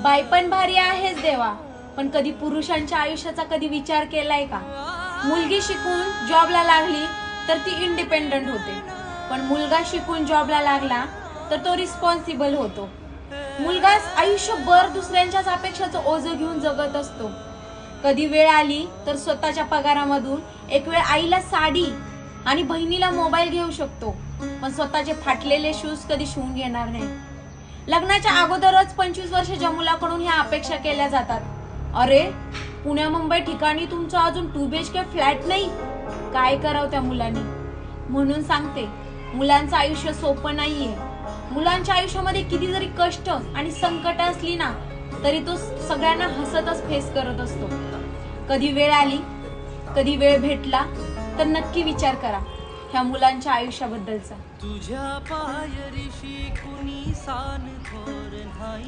बायपण भारी आहेच देवा, पण कधी पुरुषांच्या आयुष्याचा कधी विचार केलाय का? मुलगी शिकून जॉबला लागली तर ती इंडिपेंडंट होते, पण मुलगा शिकून जॉबला लागला तर तो रिस्पॉन्सिबल होतो. मुलगा आयुष्यभर दुसऱ्यांच्याच अपेक्षाचं ओझं घेऊन जगत असतो. कधी वेळ आली तर स्वतःच्या पगारामधून एक वेळ आईला साडी आणि बहिणीला मोबाईल घेऊ शकतो, पण स्वतःचे फाटलेले शूज कधी शिवून घेणार नाही. लग्नाच्या अगोदरच 25 वर्षाच्या मुलाकडून ह्या अपेक्षा केल्या जातात. अरे, पुण्या मुंबई ठिकाणी तुमचा अजून 2 BHK फ्लॅट नाही, काय करावं त्या मुलांनी? म्हणून सांगते, मुलांचं आयुष्य सोपं नाहीये. मुलांच्या आयुष्यामध्ये किती जरी कष्ट आणि संकट असली ना, तरी तो सगळ्यांना हसतच फेस करत असतो. कधी वेळ आली, कधी वेळ भेटला तर नक्की विचार करा ह्या मुलांच्या आयुष्याबद्दलचा. तुझ्या पायरीशी कुणी सान थोर नाही.